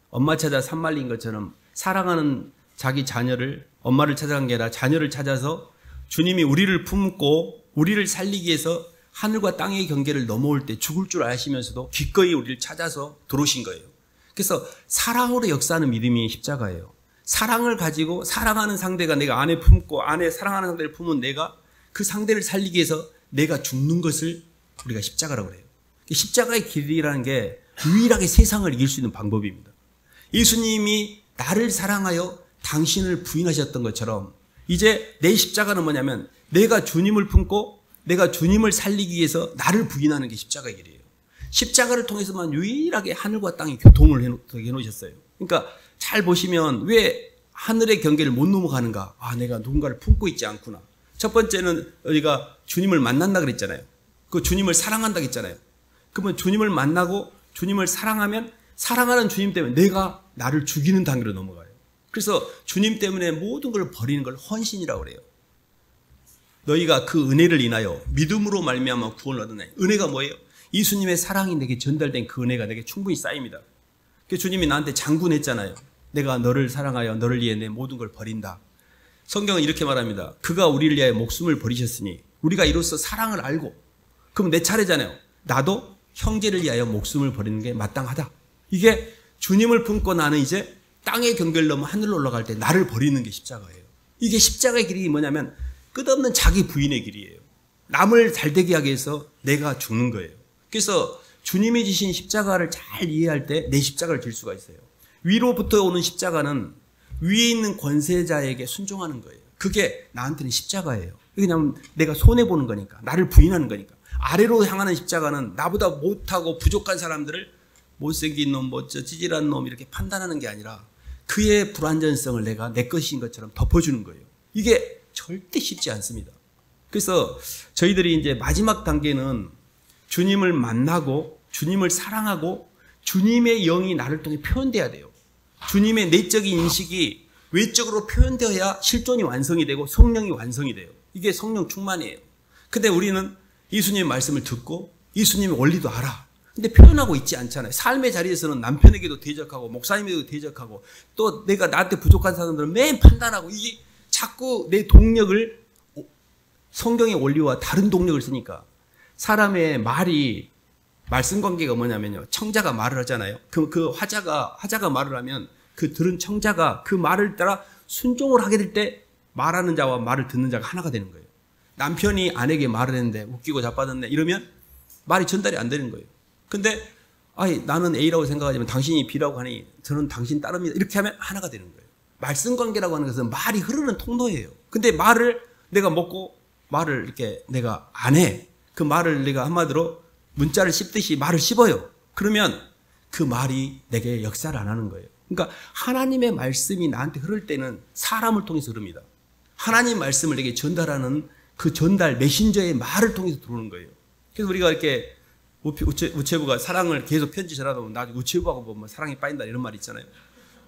엄마 찾아 산 말린 것처럼 사랑하는 자기 자녀를 엄마를 찾아간 게 아니라 자녀를 찾아서 주님이 우리를 품고 우리를 살리기 위해서 하늘과 땅의 경계를 넘어올 때 죽을 줄 아시면서도 기꺼이 우리를 찾아서 들어오신 거예요. 그래서 사랑으로 역사하는 믿음이 십자가예요. 사랑을 가지고 사랑하는 상대가 내가 안에 품고 안에 사랑하는 상대를 품은 내가 그 상대를 살리기 위해서 내가 죽는 것을 우리가 십자가라고 그래요. 십자가의 길이라는 게 유일하게 세상을 이길 수 있는 방법입니다. 예수님이 나를 사랑하여 당신을 부인하셨던 것처럼 이제 내 십자가는 뭐냐면 내가 주님을 품고 내가 주님을 살리기 위해서 나를 부인하는 게 십자가의 길이에요. 십자가를 통해서만 유일하게 하늘과 땅이 교통을 해놓으셨어요. 그러니까 잘 보시면 왜 하늘의 경계를 못 넘어가는가? 아, 내가 누군가를 품고 있지 않구나. 첫 번째는 우리가 주님을 만난다 그랬잖아요. 그 주님을 사랑한다 그랬잖아요. 그러면 주님을 만나고 주님을 사랑하면 사랑하는 주님 때문에 내가 나를 죽이는 단계로 넘어가요. 그래서 주님 때문에 모든 걸 버리는 걸 헌신이라고 그래요. 너희가 그 은혜를 인하여 믿음으로 말미암아 구원을 얻으나니. 은혜가 뭐예요? 예수님의 사랑이 내게 전달된 그 은혜가 내게 충분히 쌓입니다. 그 주님이 나한테 장군했잖아요. 내가 너를 사랑하여 너를 위해 내 모든 걸 버린다. 성경은 이렇게 말합니다. 그가 우리를 위하여 목숨을 버리셨으니 우리가 이로써 사랑을 알고 그럼 내 차례잖아요. 나도 형제를 위하여 목숨을 버리는 게 마땅하다. 이게 주님을 품고 나는 이제 땅의 경계를 넘어 하늘로 올라갈 때 나를 버리는 게 십자가예요. 이게 십자가의 길이 뭐냐면 끝없는 자기 부인의 길이에요. 남을 잘되게 하기 위해서 내가 죽는 거예요. 그래서 주님이 지신 십자가를 잘 이해할 때 내 십자가를 질 수가 있어요. 위로부터 오는 십자가는 위에 있는 권세자에게 순종하는 거예요. 그게 나한테는 십자가예요. 왜냐하면 내가 손해보는 거니까. 나를 부인하는 거니까. 아래로 향하는 십자가는 나보다 못하고 부족한 사람들을 못생긴 놈, 찌질한 놈 이렇게 판단하는 게 아니라 그의 불완전성을 내가 내 것인 것처럼 덮어주는 거예요. 이게 절대 쉽지 않습니다. 그래서 저희들이 이제 마지막 단계는 주님을 만나고 주님을 사랑하고 주님의 영이 나를 통해 표현돼야 돼요. 주님의 내적인 인식이 외적으로 표현되어야 실존이 완성이 되고 성령이 완성이 돼요. 이게 성령 충만이에요. 근데 우리는 예수님의 말씀을 듣고 예수님의 원리도 알아. 근데 표현하고 있지 않잖아요. 삶의 자리에서는 남편에게도 대적하고 목사님에게도 대적하고 또 내가 나한테 부족한 사람들은 매일 판단하고 이게 자꾸 내 동력을 성경의 원리와 다른 동력을 쓰니까 사람의 말이 말씀 관계가 뭐냐면요. 청자가 말을 하잖아요. 그 화자가 말을 하면 그 들은 청자가 그 말을 따라 순종을 하게 될 때 말하는 자와 말을 듣는 자가 하나가 되는 거예요. 남편이 아내에게 말을 했는데 웃기고 자빠졌네 이러면 말이 전달이 안 되는 거예요. 근데 나는 A라고 생각하지만 당신이 B라고 하니 저는 당신 따릅니다. 이렇게 하면 하나가 되는 거예요. 말씀 관계라고 하는 것은 말이 흐르는 통로예요. 근데 말을 내가 먹고 말을 이렇게 내가 안 해. 그 말을 내가 한마디로 문자를 씹듯이 말을 씹어요. 그러면 그 말이 내게 역사를 안 하는 거예요. 그러니까 하나님의 말씀이 나한테 흐를 때는 사람을 통해서 흐릅니다. 하나님 말씀을 내게 전달하는 그 전달 메신저의 말을 통해서 들어오는 거예요. 그래서 우리가 이렇게 우체부가 사랑을 계속 편지 전하다 보면 나중에 우체부하고 보면 사랑이 빠진다 이런 말 있잖아요.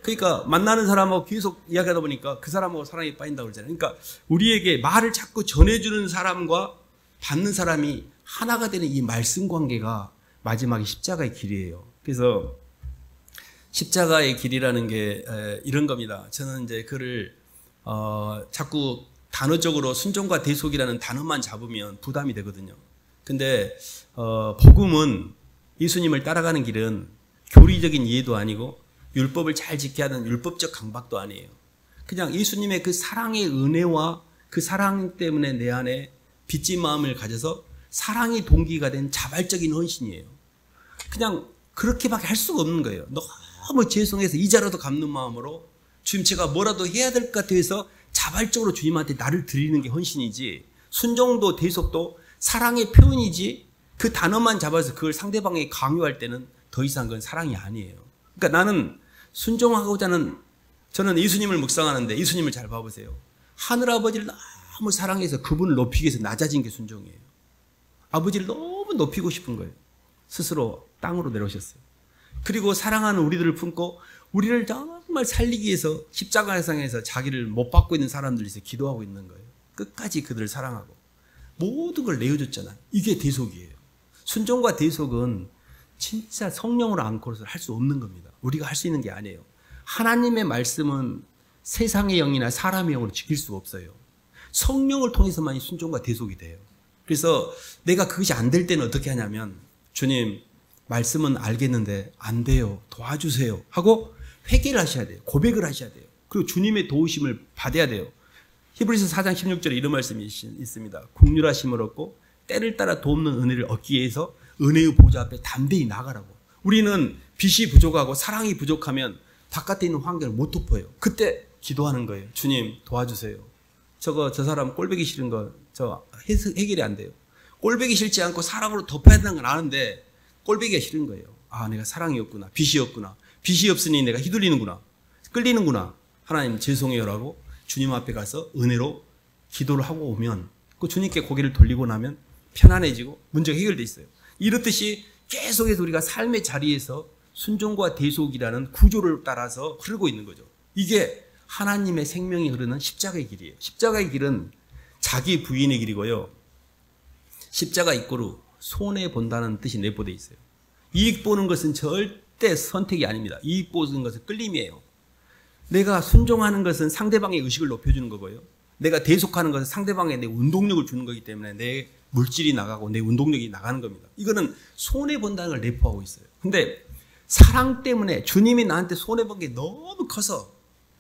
그러니까 만나는 사람하고 계속 이야기하다 보니까 그 사람하고 사랑이 빠진다고 그러잖아요. 그러니까 우리에게 말을 자꾸 전해주는 사람과 받는 사람이 하나가 되는 이 말씀 관계가 마지막에 십자가의 길이에요. 그래서 십자가의 길이라는 게 이런 겁니다. 저는 이제 그를 자꾸 단어적으로 순종과 대속이라는 단어만 잡으면 부담이 되거든요. 근데 복음은 예수님을 따라가는 길은 교리적인 이해도 아니고 율법을 잘 지켜야 하는 율법적 강박도 아니에요. 그냥 예수님의 그 사랑의 은혜와 그 사랑 때문에 내 안에 빚진 마음을 가져서 사랑이 동기가 된 자발적인 헌신이에요. 그냥 그렇게밖에 할 수가 없는 거예요. 너무 죄송해서 이자라도 갚는 마음으로 주님 제가 뭐라도 해야 될 것 같아 해서 자발적으로 주님한테 나를 드리는 게 헌신이지, 순종도 대속도 사랑의 표현이지 그 단어만 잡아서 그걸 상대방에게 강요할 때는 더 이상 그건 사랑이 아니에요. 그러니까 나는 순종하고자 하는, 저는 예수님을 묵상하는데 예수님을 잘 봐보세요. 하늘아버지를 너무 사랑해서 그분을 높이기 위해서 낮아진 게 순종이에요. 아버지를 너무 높이고 싶은 거예요. 스스로 땅으로 내려오셨어요. 그리고 사랑하는 우리들을 품고 우리를 정말 살리기 위해서 십자가상에서 자기를 못 받고 있는 사람들이 있어서 기도하고 있는 거예요. 끝까지 그들을 사랑하고 모든 걸 내어줬잖아요. 이게 대속이에요. 순종과 대속은 진짜 성령으로 안고서 할 수 없는 겁니다. 우리가 할 수 있는 게 아니에요. 하나님의 말씀은 세상의 영이나 사람의 영으로 지킬 수가 없어요. 성령을 통해서만 순종과 대속이 돼요. 그래서 내가 그것이 안 될 때는 어떻게 하냐면, 주님 말씀은 알겠는데 안 돼요, 도와주세요 하고 회개를 하셔야 돼요. 고백을 하셔야 돼요. 그리고 주님의 도우심을 받아야 돼요. 히브리서 4장 16절에 이런 말씀이 있습니다. 긍휼하심을 얻고 때를 따라 돕는 은혜를 얻기 위해서 은혜의 보좌 앞에 담대히 나가라고. 우리는 빛이 부족하고 사랑이 부족하면 바깥에 있는 환경을 못 덮어요. 그때 기도하는 거예요. 주님 도와주세요. 저 사람 꼴보기 싫은 거 저 해결이 안 돼요. 꼴보기 싫지 않고 사랑으로 덮어야 되는 건 아는데 꼴보기가 싫은 거예요. 아, 내가 사랑이 없구나, 빛이 없구나, 빛이 없으니 내가 휘둘리는구나, 끌리는구나. 하나님 죄송해요라고 주님 앞에 가서 은혜로 기도를 하고 오면 그 주님께 고개를 돌리고 나면 편안해지고 문제가 해결돼 있어요. 이렇듯이 계속해서 우리가 삶의 자리에서 순종과 대속이라는 구조를 따라서 흐르고 있는 거죠. 이게 하나님의 생명이 흐르는 십자가의 길이에요. 십자가의 길은 자기 부인의 길이고요. 십자가 이꼬르 손해 본다는 뜻이 내포되어 있어요. 이익 보는 것은 절대 선택이 아닙니다. 이익 보는 것은 끌림이에요. 내가 순종하는 것은 상대방의 의식을 높여주는 거고요. 내가 대속하는 것은 상대방에 내 운동력을 주는 거기 때문에 내 물질이 나가고 내 운동력이 나가는 겁니다. 이거는 손해본다는 걸 내포하고 있어요. 근데 사랑 때문에 주님이 나한테 손해본 게 너무 커서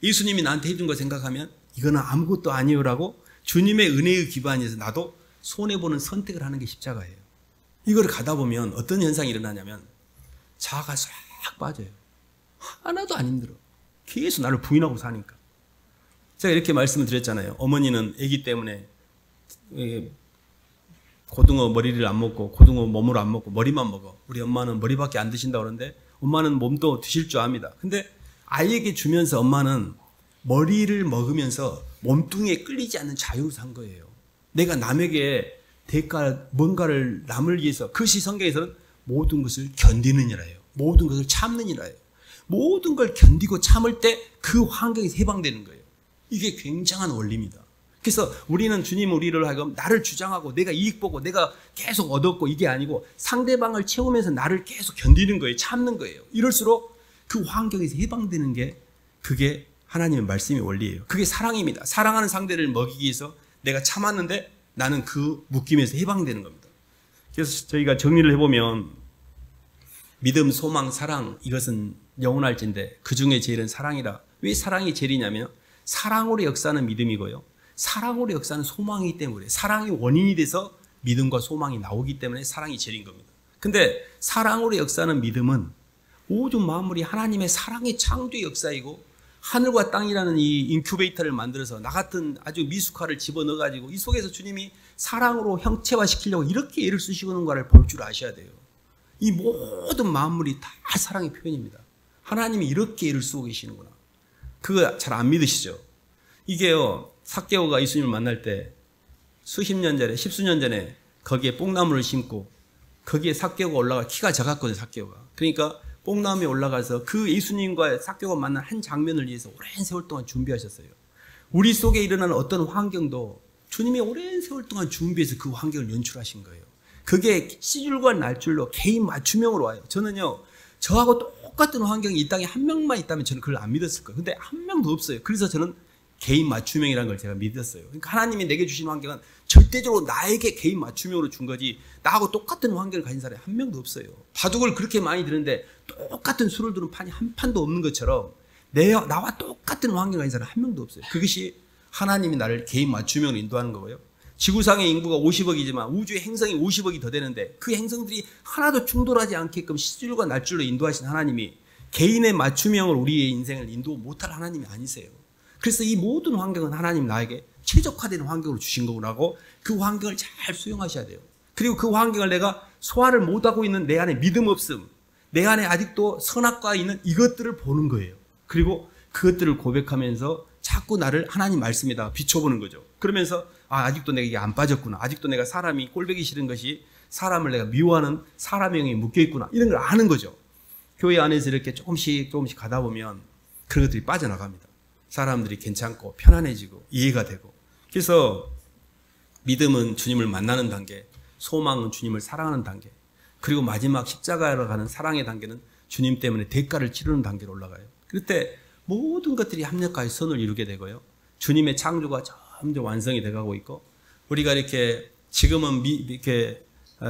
예수님이 나한테 해준 거 생각하면 이거는 아무것도 아니요라고 주님의 은혜의 기반에서 나도 손해보는 선택을 하는 게 십자가예요. 이걸 가다 보면 어떤 현상이 일어나냐면 자아가 싹 빠져요. 하나도 안 힘들어. 계속 나를 부인하고 사니까. 제가 이렇게 말씀을 드렸잖아요. 어머니는 아기 때문에 고등어 머리를 안 먹고 고등어 몸을 안 먹고 머리만 먹어. 우리 엄마는 머리밖에 안 드신다고 그러는데 엄마는 몸도 드실 줄 압니다. 근데 아이에게 주면서 엄마는 머리를 먹으면서 몸뚱이에 끌리지 않는 자유를 산 거예요. 내가 남에게 뭔가를 남을 위해서, 그것이 성경에서는 모든 것을 견디느니라예요. 모든 것을 참느니라예요. 모든 걸 견디고 참을 때 그 환경에서 해방되는 거예요. 이게 굉장한 원리입니다. 그래서 우리는 주님 우리를 하여금 나를 주장하고 내가 이익 보고 내가 계속 얻었고 이게 아니고 상대방을 채우면서 나를 계속 견디는 거예요. 참는 거예요. 이럴수록 그 환경에서 해방되는 게 그게 하나님의 말씀의 원리예요. 그게 사랑입니다. 사랑하는 상대를 먹이기 위해서 내가 참았는데 나는 그 묶임에서 해방되는 겁니다. 그래서 저희가 정리를 해보면 믿음, 소망, 사랑 이것은 영원할진데 그 중에 제일은 사랑이라. 왜 사랑이 제일이냐면 사랑으로 역사하는 믿음이고요. 사랑으로 역사하는 소망이기 때문에 사랑이 원인이 돼서 믿음과 소망이 나오기 때문에 사랑이 제일인 겁니다. 근데 사랑으로 역사하는 믿음은 모든 만물이 하나님의 사랑의 창조의 역사이고 하늘과 땅이라는 이 인큐베이터를 만들어서 나 같은 아주 미숙화를 집어넣어가지고 이 속에서 주님이 사랑으로 형체화시키려고 이렇게 애를 쓰시는 것을 볼 줄 아셔야 돼요. 이 모든 만물이 다 사랑의 표현입니다. 하나님이 이렇게 애를 쓰고 계시는구나. 그거 잘 안 믿으시죠? 이게요, 삭개오가 예수님을 만날 때 수십 년 전에, 십수년 전에 거기에 뽕나무를 심고 거기에 삭개오가 올라가 키가 작았거든요, 삭개오가. 그러니까 뽕나무에 올라가서 그 예수님과 삭개오가 만난 한 장면을 위해서 오랜 세월 동안 준비하셨어요. 우리 속에 일어나는 어떤 환경도 주님이 오랜 세월 동안 준비해서 그 환경을 연출하신 거예요. 그게 시줄과 날줄로 개인 맞춤형으로 와요. 저는요, 저하고 똑같은 환경이 이 땅에 한 명만 있다면 저는 그걸 안 믿었을 거예요. 근데 한 명도 없어요. 그래서 저는 개인 맞춤형이라는 걸 제가 믿었어요. 그러니까 하나님이 내게 주신 환경은 절대적으로 나에게 개인 맞춤형으로 준 거지 나하고 똑같은 환경을 가진 사람이 한 명도 없어요. 바둑을 그렇게 많이 드는데 똑같은 수를 두는 판이 한 판도 없는 것처럼 나와 똑같은 환경을 가진 사람이 한 명도 없어요. 그것이 하나님이 나를 개인 맞춤형으로 인도하는 거고요. 지구상의 인구가 50억이지만 우주의 행성이 50억이 더 되는데 그 행성들이 하나도 충돌하지 않게끔 시줄과 날줄로 인도하신 하나님이 개인의 맞춤형으로 우리의 인생을 인도 못할 하나님이 아니세요. 그래서 이 모든 환경은 하나님 나에게 최적화되는 환경으로 주신 거라고 그 환경을 잘 수용하셔야 돼요. 그리고 그 환경을 내가 소화를 못하고 있는 내 안에 믿음 없음, 내 안에 아직도 선악과 있는 이것들을 보는 거예요. 그리고 그것들을 고백하면서 자꾸 나를 하나님 말씀에다가 비춰보는 거죠. 그러면서 아직도 내가 이게 안 빠졌구나. 아직도 내가 사람이 꼴보기 싫은 것이 사람을 내가 미워하는 사람의 영에 묶여있구나. 이런 걸 아는 거죠. 교회 안에서 이렇게 조금씩 가다 보면 그런 것들이 빠져나갑니다. 사람들이 괜찮고 편안해지고 이해가 되고. 그래서 믿음은 주님을 만나는 단계, 소망은 주님을 사랑하는 단계, 그리고 마지막 십자가로 가는 사랑의 단계는 주님 때문에 대가를 치르는 단계로 올라가요. 그때 모든 것들이 합력하여 선을 이루게 되고요. 주님의 창조가 점점 완성이 돼가고 있고, 우리가 이렇게 지금은 이렇게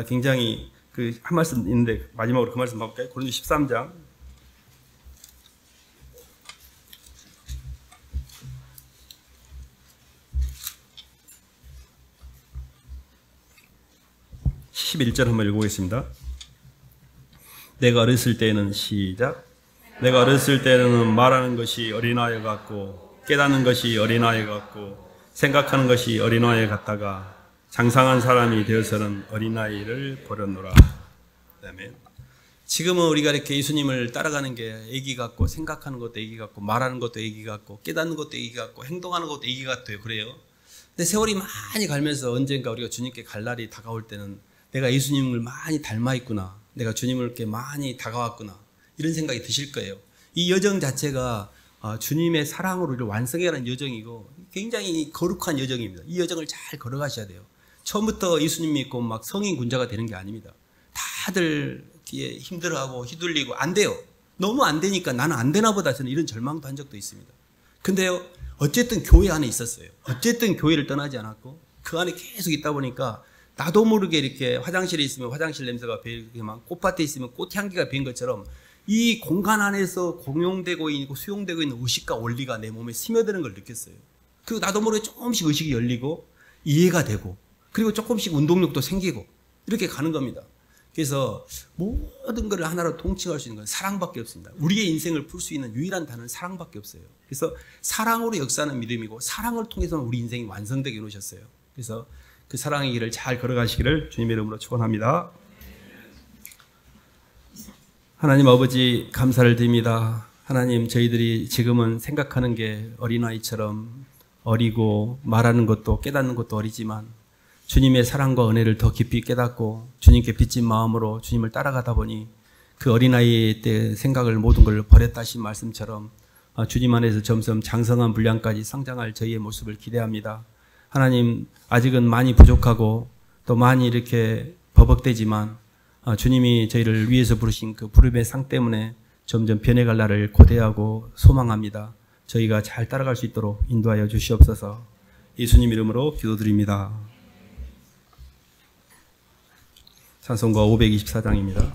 굉장히 한 말씀 있는데 마지막으로 그 말씀 볼까요? 고린도 13장 11절 한번 읽어보겠습니다. 내가 어렸을 때는 시작. 내가 어렸을 때는 말하는 것이 어린아이 같고 깨닫는 것이 어린아이 같고 생각하는 것이 어린아이 같다가 장성한 사람이 되어서는 어린아이를 버렸노라. 그다음에 지금은 우리가 이렇게 예수님을 따라가는 게 애기 같고 생각하는 것도 애기 같고 말하는 것도 애기 같고 깨닫는 것도 애기 같고 행동하는 것도 애기 같아요. 그래요. 근데 세월이 많이 가면서 언젠가 우리가 주님께 갈 날이 다가올 때는 내가 예수님을 많이 닮아 있구나. 내가 주님을 이렇게 많이 다가왔구나. 이런 생각이 드실 거예요. 이 여정 자체가 주님의 사랑으로 우리를 완성해가는 여정이고 굉장히 거룩한 여정입니다. 이 여정을 잘 걸어가셔야 돼요. 처음부터 예수님 믿고 막 성인 군자가 되는 게 아닙니다. 다들 힘들어하고 휘둘리고 안 돼요. 너무 안 되니까 나는 안 되나 보다 저는 이런 절망도 한 적도 있습니다. 근데요, 어쨌든 교회 안에 있었어요. 어쨌든 교회를 떠나지 않았고 그 안에 계속 있다 보니까 나도 모르게 이렇게 화장실에 있으면 화장실 냄새가 배이고 꽃밭에 있으면 꽃향기가 배인 것처럼 이 공간 안에서 공용되고 있고 수용되고 있는 의식과 원리가 내 몸에 스며드는 걸 느꼈어요. 그리고 나도 모르게 조금씩 의식이 열리고 이해가 되고 그리고 조금씩 운동력도 생기고 이렇게 가는 겁니다. 그래서 모든 것을 하나로 통칭할 수 있는 건 사랑밖에 없습니다. 우리의 인생을 풀 수 있는 유일한 단어는 사랑밖에 없어요. 그래서 사랑으로 역사하는 믿음이고 사랑을 통해서는 우리 인생이 완성되게 이루셨어요. 그래서 그 사랑의 길을 잘 걸어가시기를 주님의 이름으로 축원합니다. 하나님 아버지 감사를 드립니다. 하나님, 저희들이 지금은 생각하는 게 어린아이처럼 어리고 말하는 것도 깨닫는 것도 어리지만 주님의 사랑과 은혜를 더 깊이 깨닫고 주님께 빚진 마음으로 주님을 따라가다 보니 그 어린아이 때 생각을 모든 걸 버렸다 하신 말씀처럼 주님 안에서 점점 장성한 분량까지 성장할 저희의 모습을 기대합니다. 하나님, 아직은 많이 부족하고 또 많이 이렇게 버벅대지만 주님이 저희를 위해서 부르신 그 부름의 상 때문에 점점 변해갈 날을 고대하고 소망합니다. 저희가 잘 따라갈 수 있도록 인도하여 주시옵소서. 예수님 이름으로 기도드립니다. 찬송가 524장입니다.